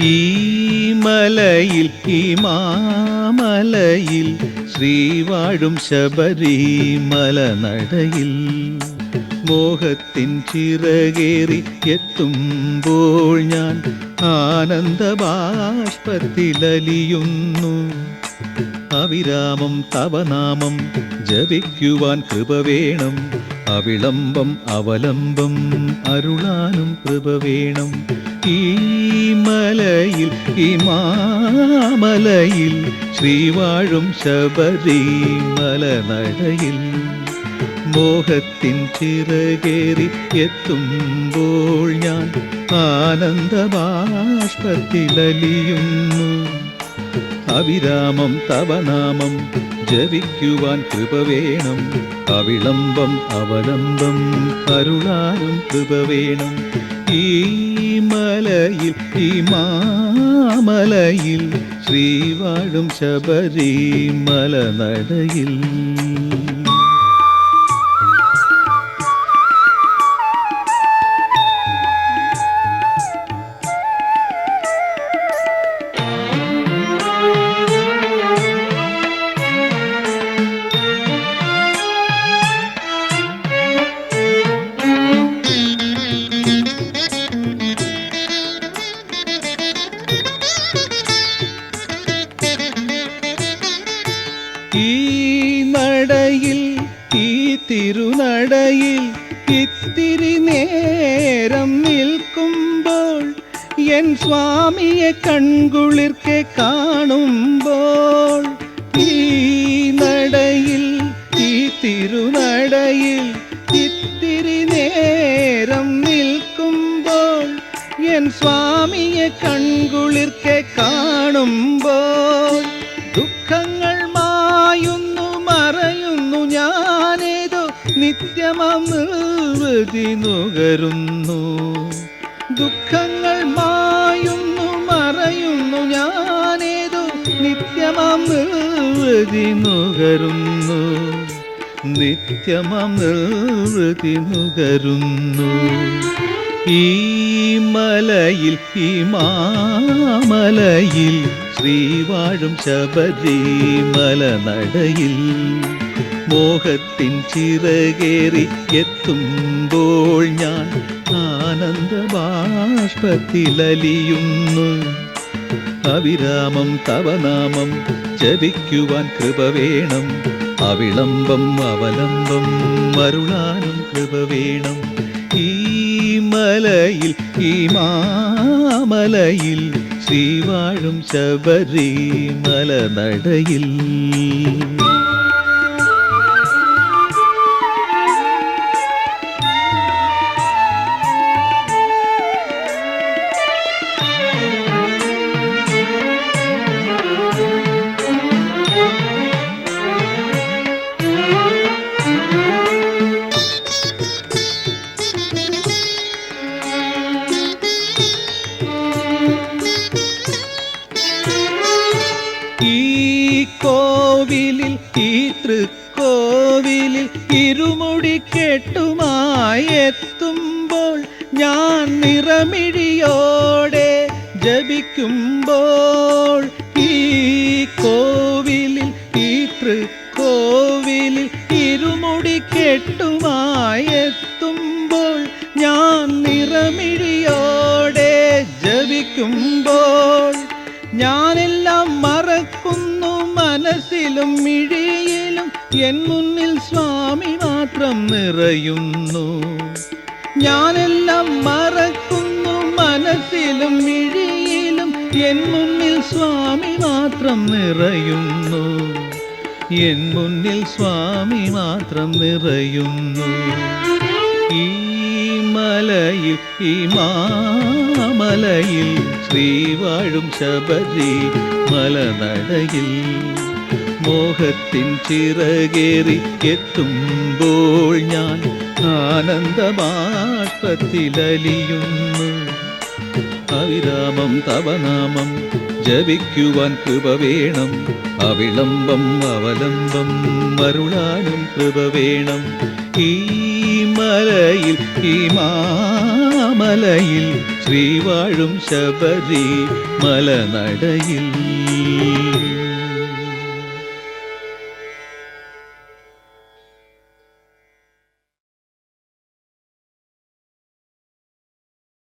ഈ മലയിൽ ഈ മാമലയിൽ ശ്രീവാഴും ശബരിമല നടയിൽ മോഹത്തിൻ ചിറകേറി എത്തുമ്പോൾ ഞാൻ ആനന്ദബാഷ്പത്തിലലിയുന്നു. അവിരാമം തവനാമം ജപിക്കുവാൻ കൃപ വേണം, അവിളംബം അവലംബം അരുളാനും കൃപ വേണം. ഈ മലയിൽ ഈ മാമലയിൽ ശ്രീവാഴും ശബരിമല നടയിൽ മോഹത്തിൻ ചിറകേറി എത്തുമ്പോൾ ഞാൻ ആനന്ദബാഷ്പത്തിലലിയുന്നു. അവിരാമം തവനാമം ജപിക്കുവാൻ കൃപ വേണം, അവിളംബം അവലംബം അരുളാനും കൃപ വേണം. ഈ മലയിൽ ഈ മാമലയിൽ ശ്രീവാഴും ശബരിമല നടയിൽ ഈ നടയിൽ ഈ തിരുനടയിൽ ഇത്തിരി നേരം നിൽക്കുമ്പോൾ എൻ സ്വാമിയെ കൺകുളിർക്കെ കാണുമ്പോൾ, ഈ നടയിൽ ഈ തിരുനടയിൽ ഇത്തിരി നേരം നിൽക്കുമ്പോൾ എൻ സ്വാമിയെ കൺകുളിർക്കെ കാണുമ്പോൾ ദുഃഖങ്ങൾ മായുന്നു മറയുന്നു, ഞാനേതോ നിത്യമാം നിർവൃതി നുകരുന്നു. ദുഃഖങ്ങൾ മായുന്നു മറയുന്നു, ഞാനേതോ നിത്യമാം നിർവൃതി നുകരുന്നു. നിത്യമാം നിർവൃതി നുകരുന്നു. ഈ മലയിൽ ഈ മാമലയിൽ ശ്രീവാഴും ശബരിമല നടയിൽ മോഹത്തിൻ ചിറകേറി എത്തുമ്പോൾ ഞാൻ ആനന്ദബാഷ്പത്തിലലിയുന്നു. അവിരാമം തവനാമം ജപിക്കുവാൻ കൃപ വേണം, അവിളംബം അവലംബം അരുളാനും കൃപ വേണം. ഈ മലയിൽ ഈ മാമലയിൽ ശ്രീവാഴും ശബരിമല നടയിൽ കോവിലിൽ ഈ തൃക്കോവിലിൽ ഇരുമുടിക്കെട്ടുമായി എത്തുമ്പോൾ ഞാൻ നിറമിഴിയോടെ ജപിക്കുമ്പോൾ, ഈ കോവിലിൽ ഈ തൃക്കോവിലിൽ ഇരുമുടിക്കെട്ടുമായി എത്തുമ്പോൾ ഞാൻ നിറമിഴിയോടെ ജപിക്കുമ്പോൾ ഞാനെല്ലാം മറക്കുന്നു മനസ്സിലും മിഴിയിലും എൻ മുന്നിൽ സ്വാമി മാത്രം നിറയുന്നു. ഞാനെല്ലാം മറക്കുന്നു മനസ്സിലും മിഴിയിലും എൻ മുന്നിൽ സ്വാമി മാത്രം നിറയുന്നു. എൻ മുന്നിൽ സ്വാമി മാത്രം നിറയുന്നു. ഈ മലയിൽ ഈ മാമലയിൽ ശ്രീവാഴും ശബരിമല നടയിൽ മോഹത്തിൻ ചിറകേറി എത്തുമ്പോൾ ഞാൻ ആനന്ദബാഷ്പത്തിലലിയുന്നു. അവിരാമം തവനാമം ജപിക്കുവാൻ കൃപ വേണം, അവിളംബം അവലംബം അരുളാനും കൃപ വേണം. ഈ മലയിൽ ഈ മാമലയിൽ ശ്രീവാഴും ശബരി മലനടയിൽ